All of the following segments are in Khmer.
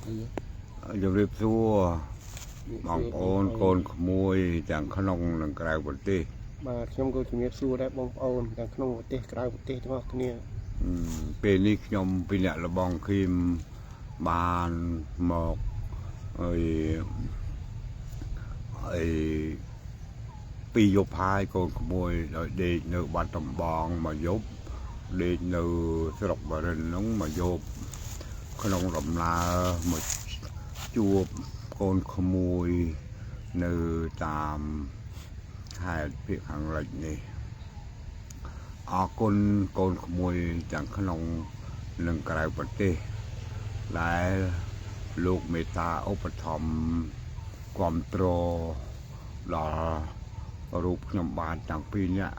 ជំរាបសួរបងប្អូនកូនក្មួយទាំងក្នុងនិងក្រៅប្រទេសបាទខ្ញុំក៏ជំរាបសួរដែរបងប្អូនទាំងក្នុងប្រទេសក្រៅប្រទេសទាំងអស់គ្នាពេលនេះខ្ញុំពីអ្នកលបងឃីមបានមកអីពីយប់ហើយកូនក្មួយដោយដេកនៅបាត់ដំបងមកយប់ដេកនៅស្រុកបរិននោះមកយប់ក្នុងដំណើរមកជួបកូនក្មួយនៅតាមខេត្តភាគខាងលិចនេះអរគុណកូនក្មួយទាំងក្នុងនិងក្រៅប្រទេសដែលលោកមេត្តាឧបត្ថម្ភគាំទ្រដល់រូបខ្ញុំបានតាំងពីអ្នក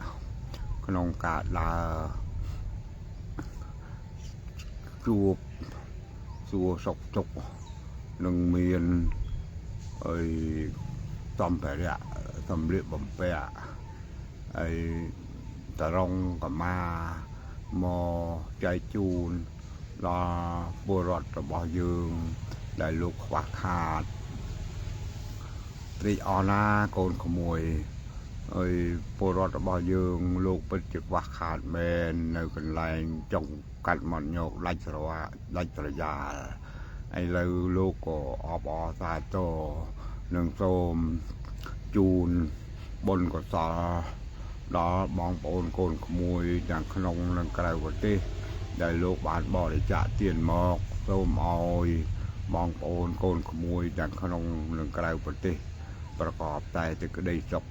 ក្នុងការដើរជួបសួរសុខទុក្ខនឹងមានសម្ភារៈសម្លៀកបំពាក់តរងកមាមកចែកជូនដល់ពលរដ្ឋរបស់យើងដែលលោកខ្វះខាតត្រេកអរណាកូនក្មួយពលរដ្ឋរបស់យើងលោកពិតជាខ្វះខាតមែននៅកន្លែងចុងកាត់មាត់ញោកដាច់ស្រយាលឥឡូវលោកក៏អបអរសាទរនឹងសូមជូនបុណ្យកុសលដល់បងប្អូនកូនក្មួយទាំងក្នុងនិងក្រៅប្រទេសដែលលោកបានបរិច្ចាគទានមកសូមឲ្យបងប្អូនកូនក្មួយទាំងក្នុងនិងក្រៅប្រទេសប្រកបតែសេចក្តីសុខ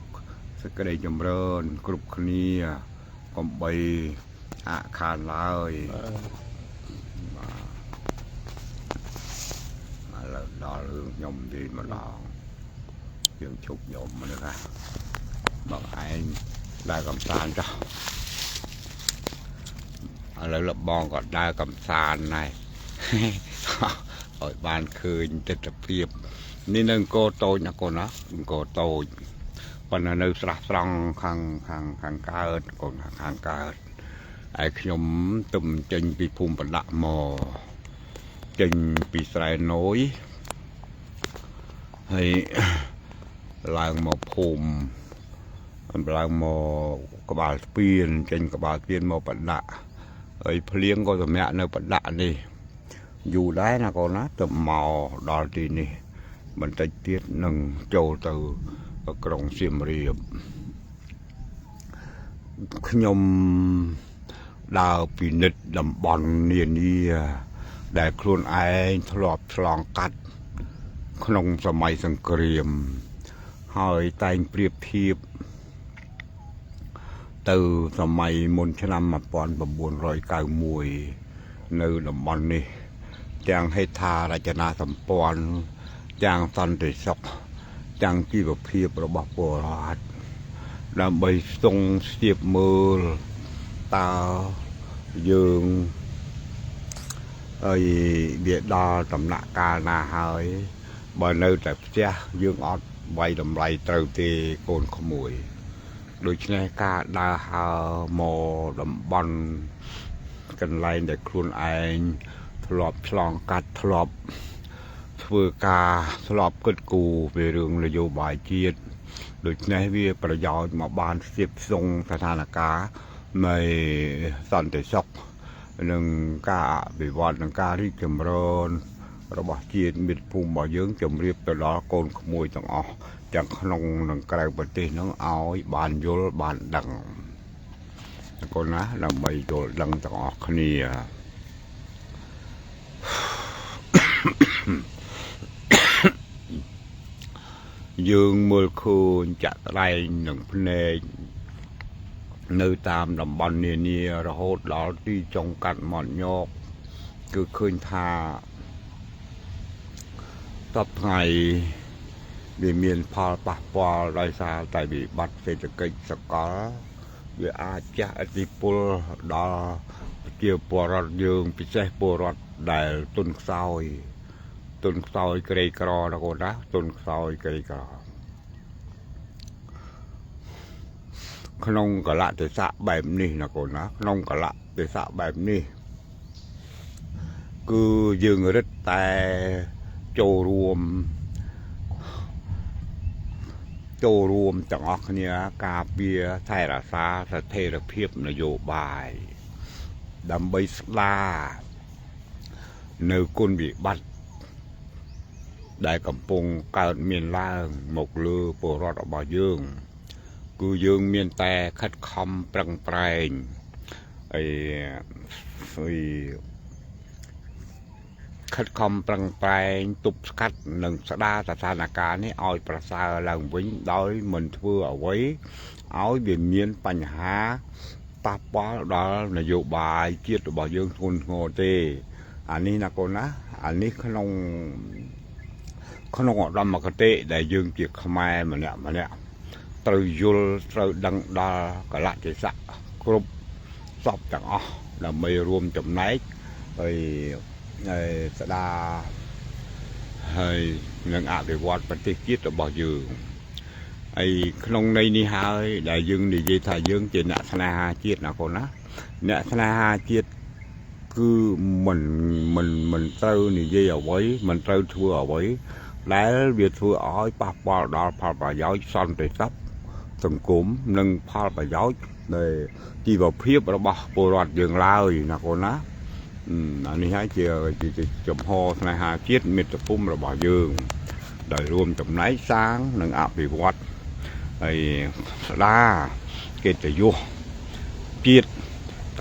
សេចក្តីចម្រើនគ្រប់គ្នាកុំបីអាក់ខានឡើយឥឡូវដល់រឿងខ្ញុំនិយាយម្ដងយើងជប់ខ្ញុំមកនេះណាបងឯងដើរកំសាន្តចុះឥឡូវលបងក៏ដើរកំសាន្តដែរឲ្យបានឃើញទស្សនវិជ្ជានេះនៅអង្គរតូចណាកូនណាអង្គរតូចប៉ុន្តែនៅស្រះស្រង់ខាងកើតកូនខាងកើតហើយខ្ញុំទំចេញពីភូមិបណ្ដាក់មកចេញពីស្រែណយហើយឡើងមកភូមិឡើងមកក្បាលស្ពានចេញក្បាលស្ពានមកបណ្ដាក់ហើយភ្លៀងក៏សម្រាកនៅបណ្ដាក់នេះយូរដែរណាកូនណាទៅមកដល់ទីនេះបន្តិចទៀតនឹងចូលទៅក្រុងសៀមរាបខ្ញុំដើរពិនិត្យតំបន់នានាដែលខ្លួនឯងធ្លាប់ឆ្លងកាត់ក្នុងសម័យសង្គ្រាមហើយតែងប្រៀបធៀបទៅសម័យមុនឆ្នាំ1991នៅតំបន់នេះទាំងហេដ្ឋារចនាសម្ព័ន្ធទាំងសន្តិសុខទាំងជីវភាពរបស់ពលរដ្ឋដើម្បីស្ទង់ស្ទាបមើលតើយើងវាដល់ដំណាក់កាលណាហើយបើនៅតែផ្ទះយើងអត់វាយតម្លៃត្រូវទេកូនក្មួយដូច្នេះការដើរហើរមកតំបន់កន្លែងដែលខ្លួនឯងធ្លាប់ឆ្លងកាត់ធ្លាប់ធ្វើការធ្លាប់គិតគូរពីរឿងនយោបាយជាតិដូច្នេះវាប្រយោជន៍មកបានស្ទាបស្ទង់ស្ថានភាពនៃសន្តិសុខនិងការអភិវឌ្ឍនិងការរីកចម្រើនរបស់ជាតិមិត្តភូមិរបស់យើងជម្រាបទៅដល់កូនក្មួយទាំងអស់ទាំងក្នុងនិងក្រៅប្រទេសនឹងឲ្យបានយល់បានដឹងកូនណាដើម្បីយល់ដឹងទាំងអស់គ្នាយើងមើលឃើញចាក់ស្ដែងនឹងភ្នែកនៅតាមតំបន់នានារហូតដល់ទីចុងកាត់មាត់ញោកគឺឃើញថាតបថ្ងៃវាមានផលប៉ះពាល់ដោយសារតែវិបត្តិសេដ្ឋកិច្ចសកលវាអាចជះឥទ្ធិពលដល់ប្រជាពលរដ្ឋយើងពិសេសពលរដ្ឋដែលទុនខ្សោយក្រីក្រណាកូនណាទុនខ្សោយក្រីក្រក្នុងកលៈទេសៈបែបនេះណាកូនណាក្នុងកលៈទេសៈបែបនេះគឺយើងរឹតតែ ចូលរួមទាំងអស់គ្នាការពារថែរក្សាស្ថិរភាពនយោបាយដើម្បីស្ដារនៅគុណវិបត្តិដែលកំពុងកើតមានឡើងមកលើពលរដ្ឋរបស់យើងគឺយើងមានតែខិតខំប្រឹងប្រែងខិតខំប្រឹងប្រែងទប់ស្កាត់និងស្ដារស្ថានភាពនេះឲ្យប្រសើរឡើងវិញដោយមិនធ្វើអ្វីឲ្យវាមានបញ្ហាប៉ះពាល់ដល់នយោបាយជាតិរបស់យើងធ្ងន់ធ្ងរទេអានេះណាកូនណាអានេះក្នុងឧត្តមគតិដែលយើងជាខ្មែរម្នាក់ត្រូវយល់ត្រូវដឹងដល់កលៈទេសៈគ្រប់សពទាំងអស់ដើម្បីរួមចំណែកហើយស្ដារហើយនឹងអភិវឌ្ឍប្រទេសជាតិរបស់យើងហើយក្នុងន័យនេះហើយដែលយើងនិយាយថាយើងជាអ្នកស្នេហាជាតិណាកូនណាអ្នកស្នេហាជាតិគឺមិនត្រូវនិយាយអ្វីមិនត្រូវធ្វើអ្វីដែលវាធ្វើឲ្យប៉ះពាល់ដល់ផលប្រយោជន៍សន្តិសុខសង្គមនិងផលប្រយោជន៍នៃជីវភាពរបស់ពលរដ្ឋយើងឡើយណាកូនណាអានេះហើយជាចំហស្នេហាជាតិមាតុភូមិរបស់យើងដោយរួមចំណែកសាងនិងអភិវឌ្ឍហើយស្ដារកិត្តិយសជាតិ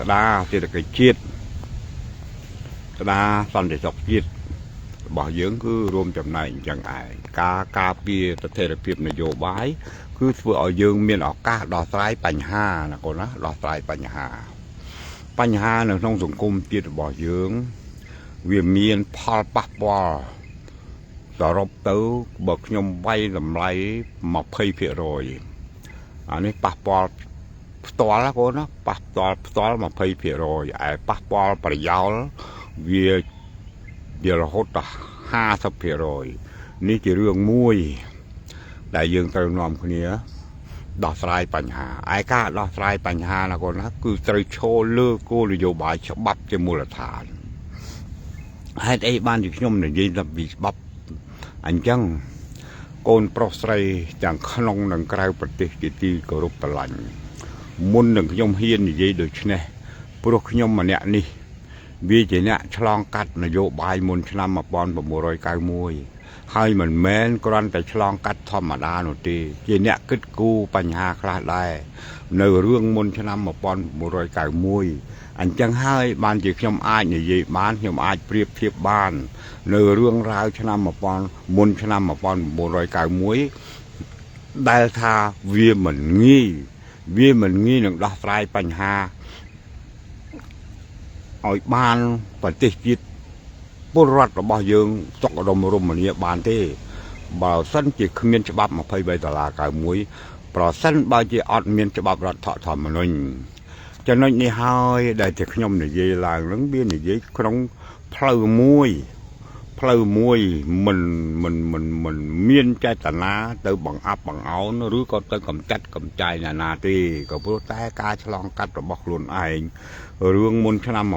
ស្ដារសេដ្ឋកិច្ចជាតិស្ដារសន្តិសុខជាតិរបស់យើងគឺរួមចំណែកអញ្ចឹងឯងការពារស្ថិរភាពនយោបាយគឺធ្វើឲ្យយើងមានឱកាសដោះស្រាយបញ្ហាណាកូនណាដោះស្រាយបញ្ហានៅក្នុងសង្គមជាតិរបស់យើងវាមានផលប៉ះពាល់សរុបទៅបើខ្ញុំវាយតម្លៃ 20% អានេះប៉ះពាល់ផ្ទាល់ណាកូនណាប៉ះពាល់ផ្ទាល់ 20% ឯប៉ះពាល់ប្រយោលវារហូតដល់ 50% នេះជារឿងមួយដែលយើងត្រូវនាំគ្នាដោះស្រាយបញ្ហាឯការដោះស្រាយបញ្ហាណាកូនណាគឺត្រូវឈលលើគោលនយោបាយច្បាប់ជាមូលដ្ឋានហេតុអីបានជាខ្ញុំនិយាយពីច្បាប់អញ្ចឹងកូនប្រុសស្រីទាំងក្នុងនិងក្រៅប្រទេសជាទីគោរពស្រឡាញ់មុននឹងខ្ញុំហ៊ាននិយាយដូចនេះព្រោះខ្ញុំម្នាក់នេះវាជាអ្នកឆ្លងកាត់នយោបាយមុនឆ្នាំ 1991 ហើយមិនមែនគ្រាន់តែឆ្លងកាត់ធម្មតានោះទេជាអ្នកគិតគូរបញ្ហាខ្លះដែរនៅរឿងមុនឆ្នាំ 1991 អញ្ចឹងហើយបានជាខ្ញុំអាចនិយាយបានខ្ញុំអាចប្រៀបធៀបបាននៅរឿងរ៉ាវឆ្នាំមុនឆ្នាំ 1991 ដែលថាវាមិនងាយនឹងដោះស្រាយបញ្ហាឲ្យបានប្រទេសជាតិពលរដ្ឋរបស់យើងសុខដុមរមនាបានទេបើសិនជាគ្មានច្បាប់$23.91ប្រសិនបើជាអត់មានច្បាប់រដ្ឋធម្មនុញ្ញចំណុចនេះហើយដែលជាខ្ញុំនិយាយឡើងនឹងវានិយាយក្នុងផ្លូវមួយមិនមានចេតនាទៅបង្អាប់បង្អោនឬក៏ទៅកំចាត់កំចាយណាទេក៏ព្រោះតែការឆ្លងកាត់របស់ខ្លួនឯងរឿងមុនឆ្នាំ 1991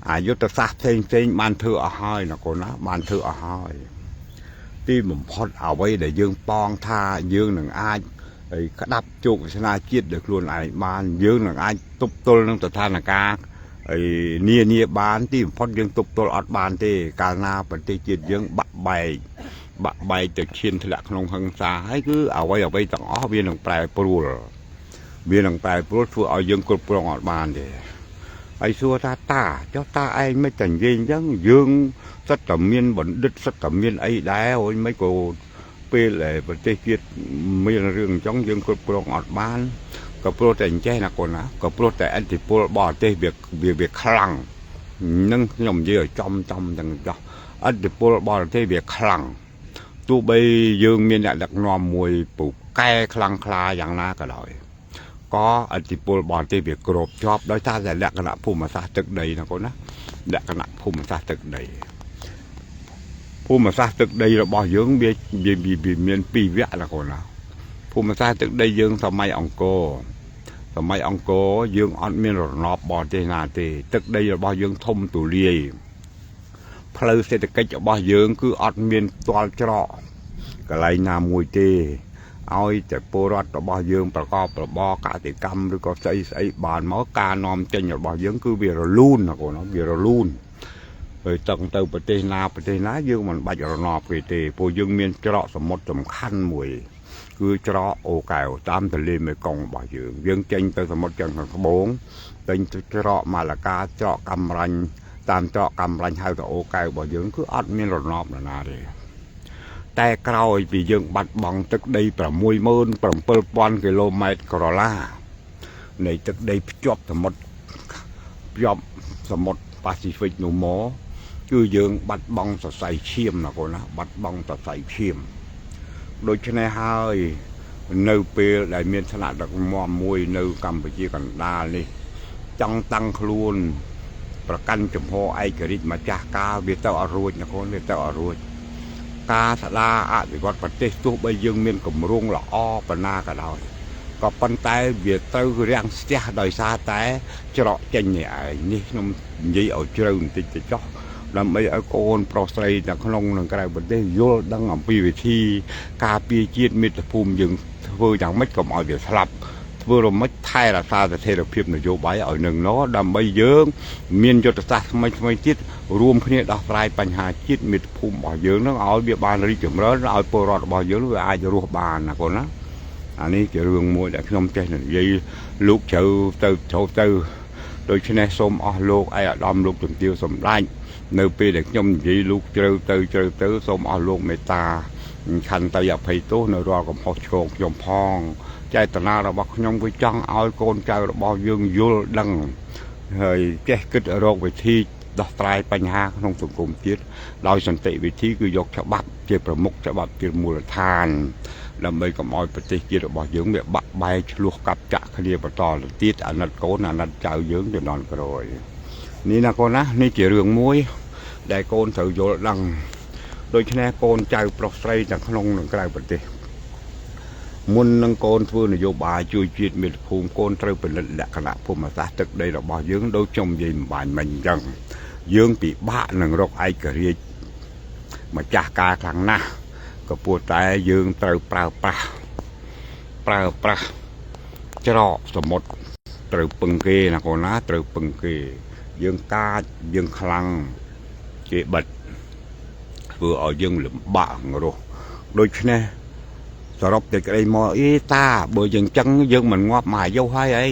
អយុធសាស្ត្រផ្សេងបានធ្វើអស់ហើយណាកូនណាបានធ្វើអស់ហើយទីបំផុតអ្វីដែលយើងប៉ងថាយើងនឹងអាចក្តាប់ជោគវាសនាជាតិដោយខ្លួនឯងបានយើងនឹងអាចទប់ទល់នឹងស្ថានភាពនាបានទីបំផុតយើងទប់ទល់អត់បានទេកាលណាប្រទេសជាតិយើងបាក់បែកទៅឈានធ្លាក់ក្នុងហិង្សាហើយគឺអ្វីទាំងអស់វានឹងប្រែប្រួលធ្វើឲ្យយើងគ្រប់គ្រងអត់បានទេហើយសួរថាចុះតាឯងមិនតែនិយាយអញ្ចឹងយើងសិតតែមានបណ្ឌិតសិតតែមានអីដែរអូយមិនក៏ពេលប្រទេសជាតិមានរឿងអញ្ចឹងយើងគ្រប់គ្រងអត់បានក៏ព្រោះតែអញ្ចេះណាកូនណាក៏ព្រោះតែឥទ្ធិពលបរទេសវាខ្លាំងនឹងខ្ញុំនិយាយឲ្យចំទាំងចោះឥទ្ធិពលបរទេសវាខ្លាំងទោះបីយើងមានអ្នកដឹកនាំមួយពូកែខ្លាំងក្លាយ៉ាងណាក៏ដោយក៏ឥទ្ធិពលបរទេសវាគ្របជាប់ដោយសារតែលក្ខណៈភូមិសាស្ត្រទឹកដីណាកូនណាលក្ខណៈភូមិសាស្ត្រទឹកដីរបស់យើងវាមានពីរវគ្គណាកូនណាភូមិសាស្ត្រទឹកដីយើងសម័យអង្គរយើងអត់មានរណបបរទេសណាទេទឹកដីរបស់យើងធំទូលាយ ផ្លូវសេដ្ឋកិច្ចរបស់យើងគឺអត់មានផ្ទាល់ច្រកកន្លែងណាមួយទេឲ្យតែពលរដ្ឋរបស់យើងប្រកបរបរកសិកម្មឬក៏ស្អីបានមកការនាំចេញរបស់យើងគឺវារលូនណាកូនវារលូនហើយតឹងទៅប្រទេសណាយើងមិនបាច់រណបគេទេព្រោះយើងមានច្រកសមុទ្រសំខាន់មួយគឺច្រកអូកែវតាមទន្លេមេគង្គរបស់យើងចេញទៅសមុទ្រចិនខាងត្បូងចេញទៅច្រកម៉ាឡាកាច្រកកំរាញ់តាមច្រកកំរាញ់ហៅថាអូកែវរបស់យើងគឺអត់មានរណបណាទេតែក្រោយពីយើងបាត់បង់ទឹកដី 67,000 គីឡូម៉ែត្រក្រឡានៃទឹកដីភ្ជាប់សមុទ្រប៉ាស៊ីហ្វិកនោះមកគឺយើងបាត់បង់សរសៃឈាមណាកូនណាបាត់បង់សរសៃឈាមដូច្នេះហើយនៅពេលដែលមានថ្នាក់ដឹកនាំមួយនៅកម្ពុជាកណ្ដាលនេះចង់តាំងខ្លួនប្រកាន់ចំហឯករាជ្យម្ចាស់ការវាទៅអត់រួចណាកូនវាទៅអត់រួចការស្ដារអភិវឌ្ឍប្រទេសទោះបីយើងមានគម្រោងល្អប៉ុណ្ណាក៏ដោយក៏ប៉ុន្តែវាត្រូវរាំងស្ទះដោយសារតែច្រកចេញនេះឯងនេះខ្ញុំនិយាយឲ្យជ្រៅបន្តិចទៅចុះដើម្បីឲ្យកូនប្រុសស្រីទាំងក្នុងនិងក្រៅប្រទេសយល់ដឹងអំពីវិធីការពារជាតិមាតុភូមិយើងធ្វើយ៉ាងម៉េចកុំឲ្យវាស្លាប់ធ្វើរមិចថែរក្សាស្ថិរភាពនយោបាយឲ្យនឹងណដើម្បីយើងមានយុទ្ធសាស្ត្រថ្មីទៀតរួមគ្នាដោះស្រាយបញ្ហាជាតិមាតុភូមិរបស់យើងនឹងឲ្យវាបានរីកចម្រើនឲ្យពលរដ្ឋរបស់យើងវាអាចរស់បានណាកូនណាអានេះជារឿងមួយដែលខ្ញុំចេះនិយាយលោកជ្រៅទៅដូច្នេះសូមអស់លោកឯកឧត្តមលោកជំទាវសម្ដេចនៅពេលដែលខ្ញុំនិយាយលោកជ្រៅទៅសូមអស់លោកមេត្តាខន្តីអភ័យទោសនៅរាល់កំហុសឆ្គងខ្ញុំផងចេតនារបស់ខ្ញុំគឺចង់ឲ្យកូនចៅរបស់យើងយល់ដឹងហើយចេះគិតរកវិធីដោះស្រាយបញ្ហាក្នុងសង្គមជាតិដោយសន្តិវិធីគឺយកច្បាប់ជាប្រមុខច្បាប់ជាមូលដ្ឋានដើម្បីកុំឲ្យប្រទេសជាតិរបស់យើងវាបាក់បែកឆ្លោះកាប់ចាក់គ្នាបន្តទៅទៀតអាណិតកូនអាណិតចៅយើងជំនាន់ក្រោយនេះណាកូនណានេះជារឿងមួយដែលកូនត្រូវយល់ដឹងដូច្នេះកូនចៅប្រុសស្រីទាំងក្នុងនិងក្រៅប្រទេសមុននឹងកូនធ្វើនយោបាយជួយជាតិមាតុភូមិកូនត្រូវពិនិត្យលក្ខណៈភូមិសាស្ត្រទឹកដីរបស់យើងដូចខ្ញុំនិយាយមិនបាញ់មិញអញ្ចឹងយើងពិបាកនឹងរកឯករាជ្យម្ចាស់ការខ្លាំងណាស់ក៏ព្រោះតែយើងត្រូវប្រើប្រាស់ច្រកសមុទ្រត្រូវពឹងគេណាកូនណាត្រូវពឹងគេយើងកាចយើងខ្លាំងគេបិទធ្វើឲ្យយើងលំបាករស់ដូច្នេះសរុបតែក្តីមកអីតាបើយើងចឹងយើងមិនងាប់មកអាយុហើយអី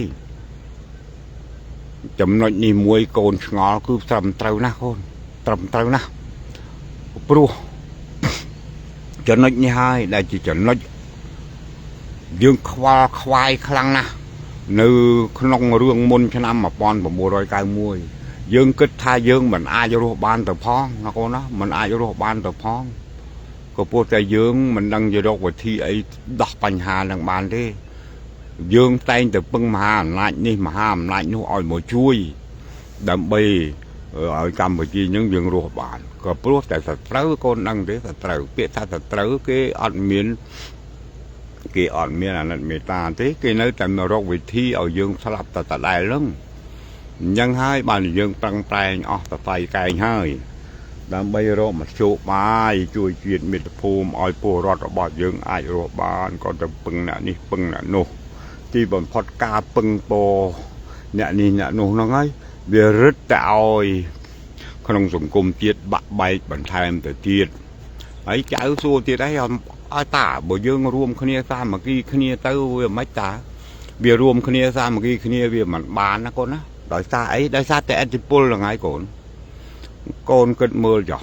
ចំណុចនេះមួយកូនឆ្ងល់គឺត្រឹមត្រូវណាស់កូនត្រឹមត្រូវណាស់ព្រោះចំណុចនេះហើយដែលជាចំណុចយើងខ្វល់ខ្វាយខ្លាំងណាស់នៅក្នុងរឿងមុនឆ្នាំ1991យើងគិតថាយើងមិនអាចរស់បានទៅផងណាកូនណាមិនអាចរស់បានទៅផងក៏ព្រោះតែយើងមិនដឹងជារកវិធីអីដោះបញ្ហានឹងបានទេយើងតែងតែពឹងមហាអំណាចនេះមហាអំណាចនោះឲ្យមកជួយដើម្បីឲ្យកម្ពុជាយើងរស់បានក៏ព្រោះតែសត្រូវកូនដឹងទេសត្រូវពាក្យថាសត្រូវគេអត់មានអាណិតមេត្តាទេគេនៅតែរកវិធីឲ្យយើងស្លាប់តែដដែលហ្នឹងអញ្ចឹងហើយបានយើងប្រឹងប្រែងអស់តៃកែងហើយដើម្បីរកមធ្យោបាយជួយជាតិមាតុភូមិឲ្យពលរដ្ឋរបស់យើងអាចរស់បានក៏ទៅពឹងអ្នកនេះពឹងអ្នកនោះទីបំផុតការពឹងពោអ្នកនេះអ្នកនោះហ្នឹងហើយវារឹតតែឲ្យក្នុងសង្គមជាតិបាក់បែកបន្ថែមទៅទៀតហើយចៅសួរទៀតឲ្យតាបើយើងរួមគ្នាសាមគ្គីគ្នាទៅវាមិនតាវារួមគ្នាសាមគ្គីគ្នាវាមិនបានណាកូនណាដោយសារអីដោយសារតែឥទ្ធិពលហ្នឹងហើយកូនគិតមើលចុះ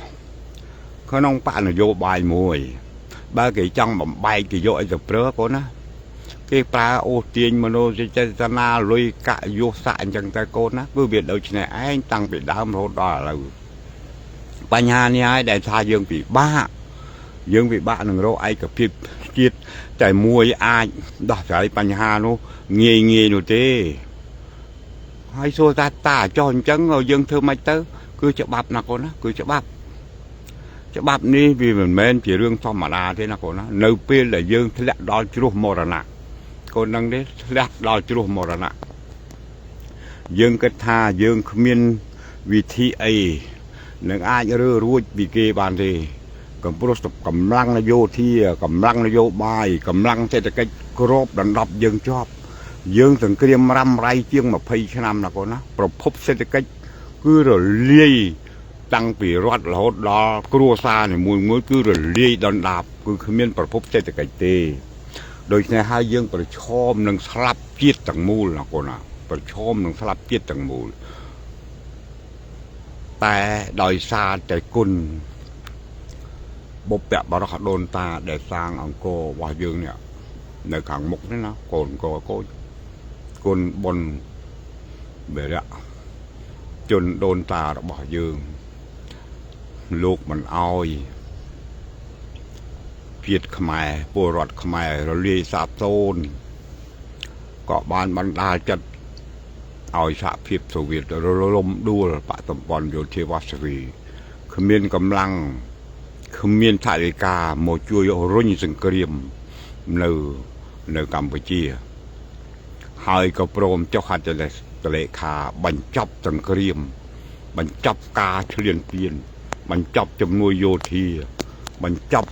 ក្នុងបកនយោបាយមួយបើគេចង់បំបែកគេយកអីទៅប្រើកូនណាគេប្រើអូសទាញមនោចេតនាលុយកាក់យោសាក់អញ្ចឹងទៅកូនណាគឺវាដូចនេះឯងតាំងពីដើមរហូតដល់ឥឡូវបញ្ហានេះហើយដែលថាយើងពិបាកនឹងរកឯកភាពជាតិតែមួយអាចដោះស្រាយបញ្ហានោះងាយនោះទេហើយសួរតាចុះអញ្ចឹងយើងធ្វើម៉េចទៅគឺច្បាប់ណាកូនណាគឺច្បាប់នេះវាមិនមែនជារឿងធម្មតាទេណាកូនណានៅពេលដែលយើងធ្លាក់ដល់ជ្រោះមរណៈកូននឹងទេធ្លាក់ដល់ជ្រោះមរណៈយើងគិតថាយើងគ្មានវិធីអី នឹងអាចរើរួចពីគេបានទេកំពុងកម្លាំងនយោធាកម្លាំងនយោបាយកម្លាំងសេដ្ឋកិច្ចគ្របដណ្ដប់យើងជាប់យើងសង្គ្រាមរ៉ាំរ៉ៃជាង20ឆ្នាំណាកូនណាប្រភពសេដ្ឋកិច្ចគឺរលាយតាំងពីរដ្ឋរហូតដល់គ្រួសារនីមួយៗគឺរលាយដណ្ដាបគឺគ្មានប្រភពសេដ្ឋកិច្ចទេដូច្នេះហើយយើងប្រឈមនឹងស្លាប់ជាតិទាំងមូលណាកូនណាប្រឈមនឹងស្លាប់ជាតិទាំងមូលតែដោយសារតែគុណបុព្វបុរសដូនតាដែលសាងអង្គររបស់យើងនេះនៅខាងមុខនេះណាកូនកគុណបុណ្យបេរៈជនដូនតារបស់យើងលោកមិនអោយជាតិខ្មែរពលរដ្ឋខ្មែររលាយសាបសូន្យក៏បានបណ្ដាលចិត្តឲ្យសហភាពសូវៀតរលំដួលបកសម្ព័ន្ធយោធាវ៉ាស្វីគ្មានកម្លាំងគ្មានថវិកាមកជួយរុញសង្គ្រាមនៅកម្ពុជាហើយក៏ព្រមចុះហត្ថលេខាបញ្ចប់សង្គ្រាមបញ្ចប់ការឈ្លានពានបញ្ចប់ជំនួយយោធាបញ្ចប់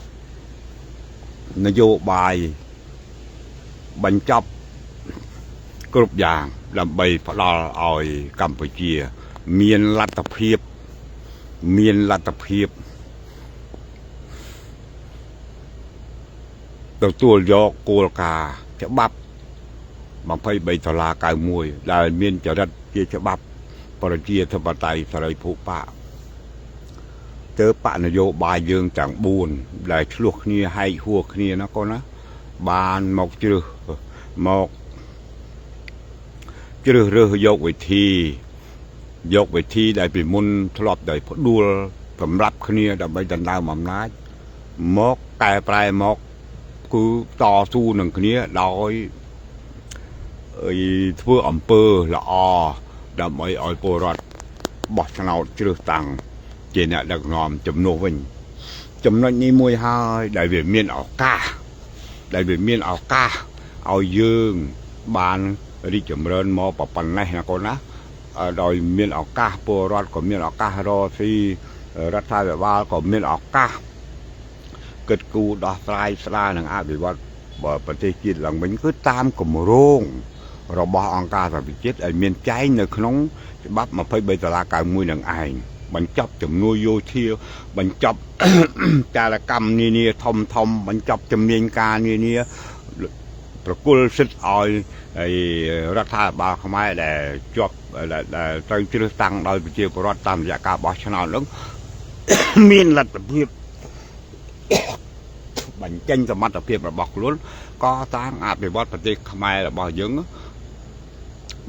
នយោបាយបញ្ចប់គ្រប់យ៉ាងដើម្បីផ្ដល់ឲ្យកម្ពុជាមានលទ្ធភាពទទួលយកគោលការណ៍ច្បាប់23តុលា91ដែលមានចរិតជាច្បាប់ប្រជាធិបតេយ្យសេរីភូប៉ាទើបបកនយោបាយយើងទាំង4ដែលឆ្លោះគ្នាហែកហួរគ្នាណាកូនណាបានមកជ្រើសរើសយកវិធីដែលពីមុនធ្លាប់តែផ្ដួលសម្រាប់គ្នាដើម្បីដណ្ដើមអំណាចមកកែប្រែមកគឺតស៊ូនឹងគ្នាដោយធ្វើអំពើល្អដើម្បីឲ្យពលរដ្ឋបោះឆ្នោតជ្រើសតាំងជាអ្នកដឹកនាំជំនួសវិញចំណុចនេះមួយហើយដែលវាមានឱកាសឲ្យយើងបានរីកចម្រើនមកប៉ុណ្ណេះណាកូនណាដោយមានឱកាសពលរដ្ឋក៏មានឱកាសរកស៊ីរដ្ឋាភិបាលក៏មានឱកាសគិតគូរដោះស្រាយស្ដារនិងអភិវឌ្ឍប្រទេសជាតិឡើងវិញគឺតាមគម្រោងរបស់អង្គការសហប្រជាជាតិឲ្យមានចែងនៅក្នុងច្បាប់23តុលា91នឹងឯងបញ្ចប់ជំនួយយោធាបញ្ចប់កាលកម្មនានាធំបញ្ចប់ជំនាញការនានាប្រគល់សិទ្ធិឲ្យរដ្ឋាភិបាលខ្មែរដែលជាប់ដែលត្រូវជ្រើសតាំងដោយប្រជាពលរដ្ឋតាមរយៈការបោះឆ្នោតនោះមានលទ្ធភាពបញ្ចេញសមត្ថភាពរបស់ខ្លួនកសាងអភិវឌ្ឍប្រទេសខ្មែររបស់យើង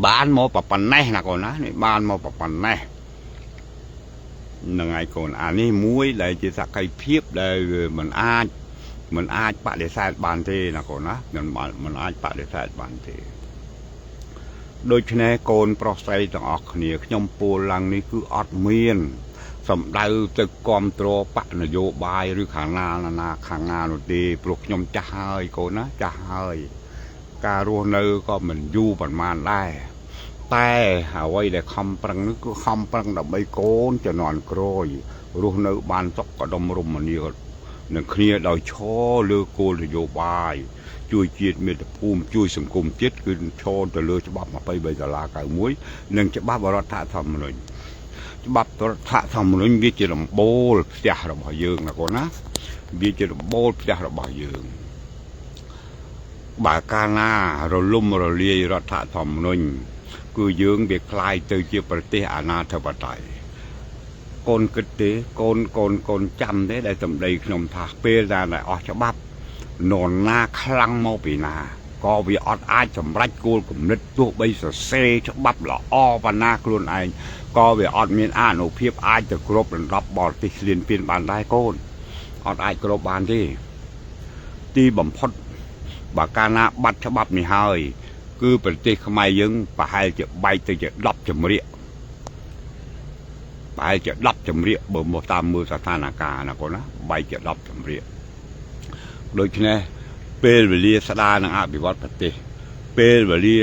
បានមកប៉ុណ្ណេះណាកូនណានេះបានមកប៉ុណ្ណេះនឹងឯងកូនអានេះមួយដែលជាសក្ខីភាពដែលមិនអាចបដិសេធបានទេណាកូនណាមិនអាចបដិសេធបានទេដូច្នេះកូនប្រុសស្រីទាំងអស់គ្នាខ្ញុំពោលឡើងនេះគឺអត់មានសំដៅទៅគ្រប់គ្រងបកនយោបាយឬខាងណាខាងណានោះទេព្រោះខ្ញុំចាស់ហើយកូនណាចាស់ហើយការរស់នៅក៏មិនយូរប៉ុន្មានដែរតែអ្វីដែលខំប្រឹងនោះគឺខំប្រឹងដើម្បីកូនជំនាន់ក្រោយរស់នៅបានសុខដុមរមនានឹងគ្នាដោយឈរលើគោលនយោបាយជួយជាតិមាតុភូមិជួយសង្គមជាតិគឺឈរទៅលើច្បាប់23តុលា91និងច្បាប់រដ្ឋធម្មនុញ្ញច្បាប់រដ្ឋធម្មនុញ្ញវាជាដំបូលផ្ទះរបស់យើងណាកូនណាវាជាដំបូលផ្ទះរបស់យើងបើកាលណារលំរលាយរដ្ឋធម្មនុញ្ញគឺយើងវាคล้ายទៅជាប្រទេសអាណាធិបតេយ្យកូនគិតទេកូនចាំទេដែលសម្ដីខ្ញុំថាពេលដែលអស់ច្បាប់នរណាខ្លាំងមកពីណាក៏វាអត់អាចសម្រេចគោលគំនិតទោះបីសរសេរច្បាប់ល្អប៉ុណ្ណាខ្លួនឯងក៏វាអត់មានអនុភាពអាចទៅគ្រប់ដណ្ដប់បរទេសឈ្លានពានបានដែរកូនអត់អាចគ្រប់បានទេទីបំផុតបើកាលណាបាត់ច្បាប់នេះហើយគឺប្រទេសខ្មែរយើងប្រហែលជាបែកទៅជា10ជំរាកប្រហែលជា10ជំរាកបើមកតាមមើលស្ថានភាពណាកូនណាបែកជា10ជំរាកដូច្នេះពេលវេលាស្ដារនិងអភិវឌ្ឍប្រទេសពេលវេលា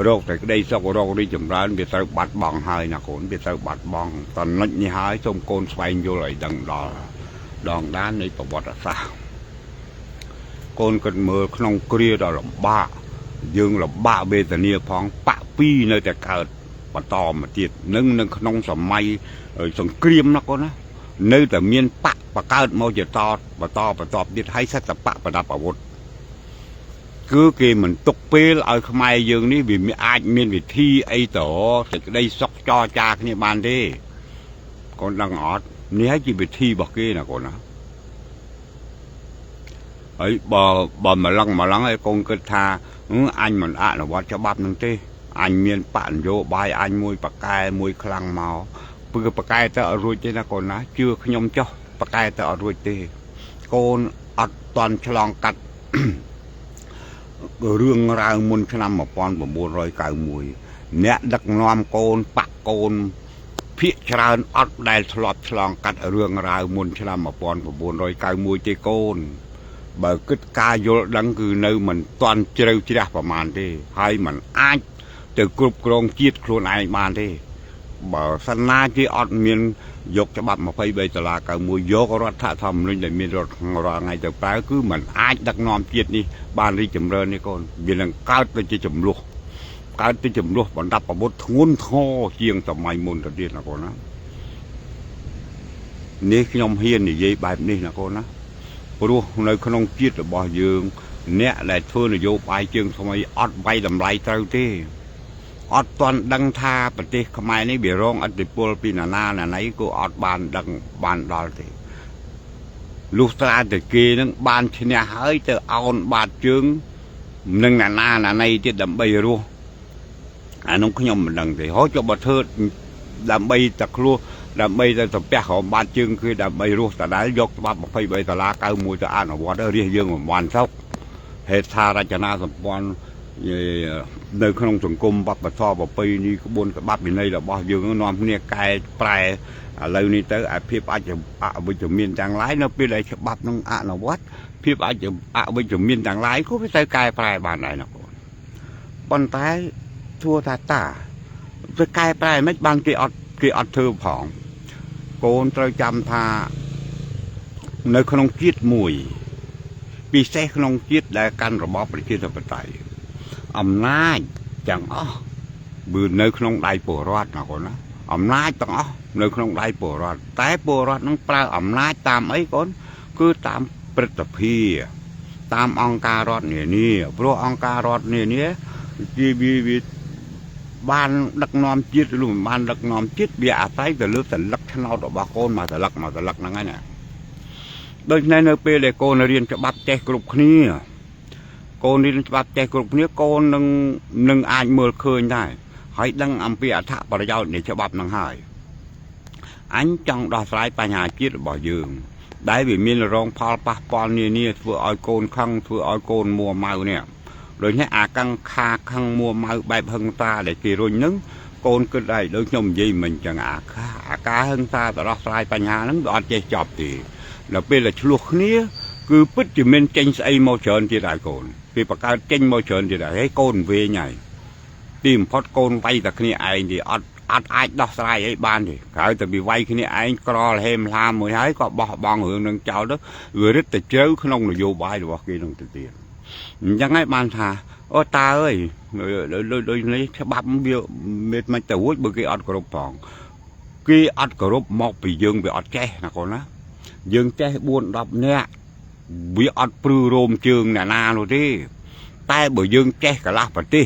โรคแต่ได้สกโรคได้จำร้านเบียดบัดบองหายนะคนเบียดบัดบองตอนนั้นนี่หายส้มโกนสไปน์อยู่เลยดังดองด้านในประวัติศาสตร์โกนกันมือขนมเกลียดเราบ้ายืงเราบ้าเบตเนียพองปะปีในแต่เกิดปะตอมาติดนึ่งขนมสมัยสังเกรียมนะคนนะในแต่เมียนปะปะเกิดมาจะตอปะตอติดให้สัตว์ปะประดับอาวุธcứ kì mình tục bê ở khmai dương ní vì mi ai miên vì thi ấy tổ thì đây sóc cho cha cái bàn đi con đang ọt ní hết chỉ bị thi bọc kia nè con á ấy bò mà lăng ấy con cứ tha anh mình là quá cho bắp nâng tê anh miên bạn vô bài anh mùi bạc cay mùi khlang màu bữa bạc cay ta ở rồi chứ nè con á chưa nhom cho bạc cay ta ở rồi tê con ọt toàn chlong cắt rương ra muôn năm một con một buôn rồi cài mùi nét đặc nom côn bạc côn phía tràn ọt đài lọt lòng cắt rương ra muôn năm một con một buôn rồi cài mùi tê côn bởi cứt ca vô đăng cứ nơi mình toàn trêu chỉ đạt vào màn đi hay mình ai từ cục rong chiết luôn ai màn đi bởi sân na chỉ ọt miền dục cho bạn mà phải bây giờ là cả mùi vô có rót thả thầm lên để miền rồi ngày từ trái cứ mình ai đặc nom chiết đi ban đi chấm rơn đi con vì là cao tới chỉ chấm luộc bọn đập vào bốt thốn thô chiêng tầm mày môn đầu tiên là con á nếu khi ông hiền thì dây bài này là con á rồi nơi con ông chiết là bao dương nè lại thưa là vô bài chương xong rồi ót bay đầm lại trâu thế ót toàn đăng tha bật đi không ai nấy bị rong ở Nepal Pinana là nấy cô ót bàn đó thì lúc ra từ kia nó ban trên nhà hơi từ on bạt trướng nâng là này thì đầm bay luôn nó không nhom mình đằng thì hối cho bật thơ đầm bay tật luôn đầm bay từ tập bè họ ban trướng khi đầm bay luôn ta đã dọc ba một phay bay ta lá cao mùi ta ăn ở qua đó riêng dương một hoàn sóc hết tha ra cho na tập quan nơi không trồng cung bắp và so vào pay đi có buôn cái bắp bên đây là bao dương nó nom nè cài prai lâu ní tới phía ai chụp bây giờ miền tràng lái nó phía đây bắp nó nó quát phía ai chụp bây giờ miền tràng lái có cái tay cài prai bàn này nó bàn tay thua ta cái cài prai mấy bàn kia ọt thưa phỏng con tôi chăm tha nơi không chiết mùi vì xe không chiết đã căn rồi bóp để kia tập tay nai chẳng bữa nơi không đại bổ rót nào con nó nai chẳng nơi không đại bổ rót tái bổ rót nó pra nai tam ấy con cứ tam bật tập hi tam ông ca rót nè pro ông ca rót nè vì ban đặc nom chiết luôn ban đặc nom chiết bị tái từ lớp từ lắc theo đó bà con mà từ lắc nó ngay nè đôi này nơi pe để con riêng cho bắt che cục kia con đi bắt che cụcนี้con nâng ai mưa khơi này hãy đăng âm bịa thạ vào giao để cho bắp năng hải anh trong đò lái pa nhà chiết bỏ giường đấy vì miền rong pal nè vừa oi con khăng vừa oi con mùa màu nè rồi nhé căng kha khăng mùa màu bài hơn ta để kỳ rồi nứng con cứ đây đôi nhom gì mình chẳng cá hơn ta đò lái pa nhà nứng đò che chọp thì là bây là chuột nia cứ bứt chỉ men tranh say màu trơn thì đại cồn vì bạc ca tranh màu trơn thì đại thấy cồn về nhảy tìm phát cồn vay từ khi ai thì ai đọc sai ấy ban thì cái từ bị vay khi ai cò hem làm mới thấy có bong hưởng nâng cháu đó người rất là chớ không là vô bài được kia nâng tiền chẳng ai ban thà ô ta ơi đôi lấy cái bắp biểu mệt mà tàu hút bữa cái ọt cột phòng cái ọt cột mọc bị dương bị ọt che là con á dương che buồn đọc nè bị ọt prư rôm trường nè na rồi đi tay bởi dương che cả lạp vào đi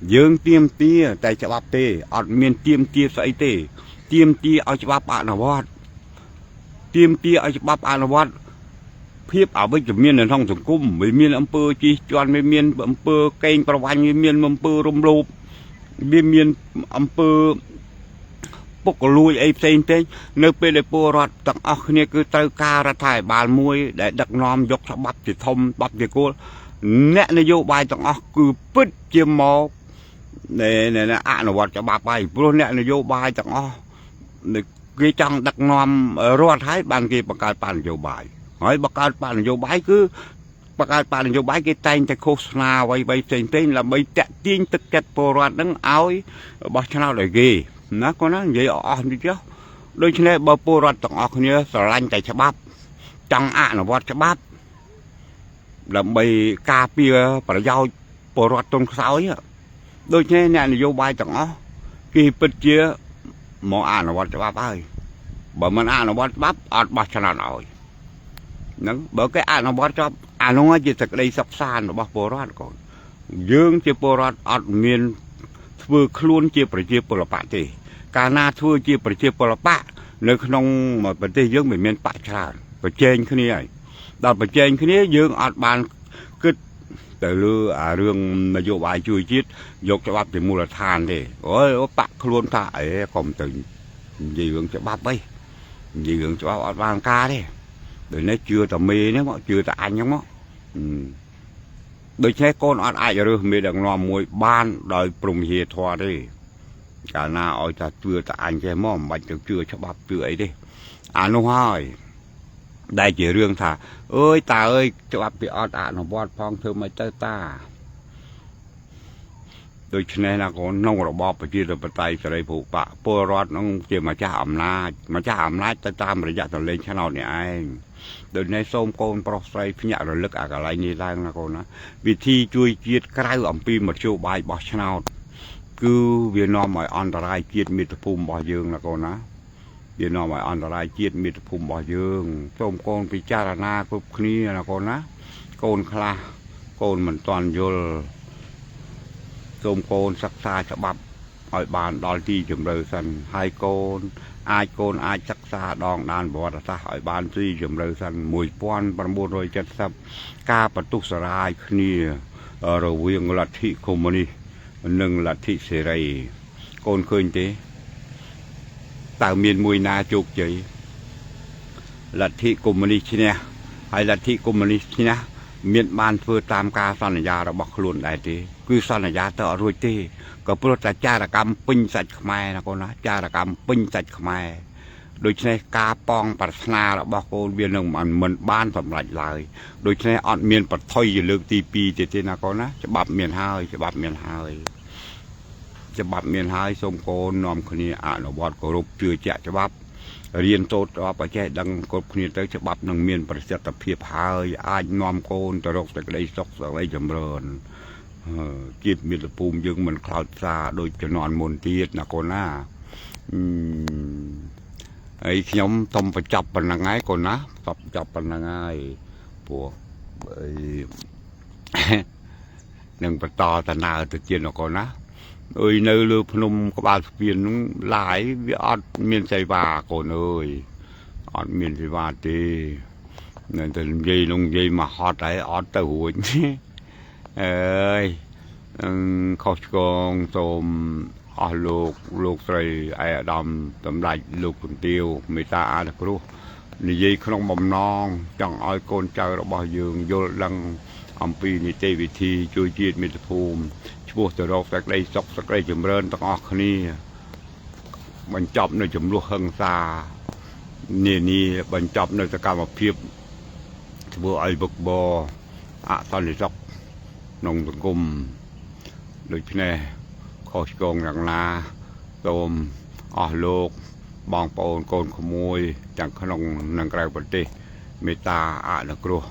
dương tiêm tia tay cho bắp tê ọt miền tiêm tia sấy tê tiêm tia ở cho bắp bạn nào bót tiêm tia ở cho bắp bạn nào bót phiếp ở với miền là thông sủng cung với miền âm pơ chi chọn với miền âm pơ câyประวันvới miền âm pơ rôm lốp miền âm pơปกลุยไอ้เซ็งเต้เนื้อเป็นไอ้ปูรอดตั้งออกเนี่ยคือเตาการะถ่ายบาลมวยได้ดักนอมยกฉบับจิตทมบับจิตกูเนี่ยนโยบายตั้งออกคือปึ๊ดเจียมหมอกเนี่ยอ่านวัดฉบับไปเพราะเนี่ยนโยบายตั้งออกเนี่ยกี่จังดักนอมรอดท้ายบางกี่ประกาศปั่นนโยบายหอยประกาศปั่นนโยบายคือ បកបាននយោបាយគេតែងតែឃោសនាអ្វីៗផ្សេងៗដើម្បីតាក់ទាញទឹកចិត្តពលរដ្ឋនឹងឲ្យបោះឆ្នោតឲ្យគេណាគាត់ណានិយាយអស់នេះចុះដូច្នេះបើពលរដ្ឋទាំងអស់គ្នាស្រឡាញ់តែច្បាប់ចង់អនុវត្តច្បាប់ដើម្បីការពារប្រយោជន៍ពលរដ្ឋទុនខ្សោយដូច្នេះអ្នកនយោបាយទាំងអស់គេពិតជាមកអនុវត្តច្បាប់ហើយបើមិនអនុវត្តច្បាប់អត់បោះឆ្នោតឲ្យហ្នឹងបើគេអនុវត្តច្បាប់អានោះជាសេចក្តីសុខសាន្តរបស់ពលរដ្ឋកូនយើងជាពលរដ្ឋអត់មានធ្វើខ្លួនជាប្រជាពលបៈទេកាលណាធ្វើជាប្រជាពលបៈនៅក្នុងប្រទេសយើងមិនមានបកច្រើនប្រជែងគ្នាហើយដល់ប្រជែងគ្នាយើងអត់បានគិតទៅលើអារឿងនយោបាយជួយជាតិយកច្បាប់ជាមូលដ្ឋានទេអូយបកខ្លួនថាអេកុំទៅនិយាយរឿងច្បាប់អីនិយាយរឿងច្បាប់អត់បានការទេដូចនេះជឿតែមេនេះមកជឿតែអញហ្នឹងមកដូច្នេះកូនអត់អាចរើសមេដឹកនាំមួយបានដោយព្រមវិហារធម៌ទេកាលណាឲ្យថាជឿតែអញចេះមកមិនបាច់ទៅជឿច្បាប់ជឿអីទេអានោះហើយដែលជារឿងថាអើយតាអើយច្បាប់ពីអត់អនុវត្តផងធ្វើមិនទៅតាដូច្នេះណាកូនក្នុងរបបប្រជាធិបតេយ្យសេរីភូប៉ពលរដ្ឋនឹងជាម្ចាស់អំណាចទៅតាមរយៈតលេងឆ្នោតនេះឯងដូច្នេះសូមកូនប្រុសស្រីភ្ញាក់រលឹកអាកន្លែងនេះឡើងណាកូនណាវិធីជួយជាតិក្រៅអំពីមធ្យោបាយបោះឆ្នោតគឺវានាំឲ្យអន្តរាយជាតិមាតុភូមិរបស់យើងណាកូនណាវានាំឲ្យអន្តរាយជាតិមាតុភូមិរបស់យើងសូមកូនពិចារណាគ្រប់គ្នាណាកូនណាកូនខ្លះកូនមិនទាន់យល់សូមកូនសិក្សាច្បាប់ឲ្យបានដល់ទីជម្រៅសិនហើយកូនអាចសិក្សាដងដានប្រវត្តិសាស្ត្រឲ្យបានទីជម្រៅសិន1970ការបន្ទុះសារាយគ្នារវាងលទ្ធិកុម្មុយនីសនិងលទ្ធិសេរីកូនឃើញទេតើមានមួយណាជោគជ័យលទ្ធិកុម្មុយនីសឈ្នះហើយលទ្ធិកុម្មុយនីសឈ្នះមានបានធ្វើតាមការសន្យារបស់ខ្លួនដែរទេគឺសន្យាទៅអត់រួចទេក៏ព្រោះតែចារកម្មពេញសាច់ខ្មែរណាកូនណាចារកម្មពេញសាច់ខ្មែរដូច្នេះការប៉ងប្រាថ្នារបស់កូនវានឹងមិនបានសម្រេចឡើយដូច្នេះអត់មានបថុយលើកទី2ទេណាកូនណាច្បាប់មានហើយសូមកូននាំគ្នាអនុវត្តគោរពជឿជាក់ច្បាប់រៀនសូត្របច្ចេកដឹងគ្រប់គ្នាទៅច្បាប់នឹងមានប្រសិទ្ធភាពហើយអាចនាំកូនទៅរកសេចក្តីសុខសេចក្តីចម្រើនជាតិមាតុភូមិយើងមិនខ្លោចផ្សាដូចជំនាន់មុនទៀតណាកូនណាហើយខ្ញុំសូមបញ្ចប់ប៉ុណ្្នឹងហើយកូនណាបញ្ចប់ប៉ុណ្្នឹងហើយព្រោះនឹងបន្តដំណើរទៅទៀតណាកូនណាអើយនៅលើភ្នំក្បាលស្ពានហ្នឹងឡាយវាអត់មានសេវាកូនអើយអត់មានសេវាទេនៅតែនិយាយមកហត់ហើយអត់ទៅរួចអើយខុសឆ្គងសូមអស់លោកស្រីឯអាដាមសម្ដេចលោកជំទាវមេត្តាអនុគ្រោះនិយាយក្នុងបំណងចង់ឲ្យកូនចៅរបស់យើងយល់ដឹងអំពីនីតិវិធីជួយជាតិមាតុភូមិឈ្មោះទៅរកសេចក្តីសុខសេចក្តីចម្រើនទាំងអស់គ្នាបញ្ចប់នៅចំនួនហិង្សានេះបញ្ចប់នៅសកម្មភាពធ្វើឲ្យវឹកវរអសន្តិសុខក្នុងសង្គមដូច្នេះខុសឆ្គងយ៉ាងណាសូមអស់លោកបងប្អូនកូនក្មួយទាំងក្នុងនិងក្រៅប្រទេសមេត្តាអនុគ្រោះ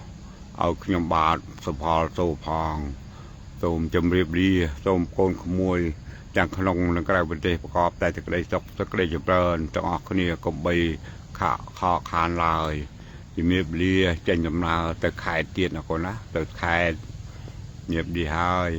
ឲ្យខ្ញុំបាទសុផលសូផងសូមជម្រាបលាសូមកូនក្មួយទាំងក្នុងនិងក្រៅប្រទេសប្រកបតែសេចក្តីសុខសេចក្តីចម្រើនទាំងអស់គ្នាកុំបីខកខានឡើយជំរាបលាចេញដំណើរទៅខេត្តទៀតណាកូនណាទៅខេត្តជំរាបលាហើយ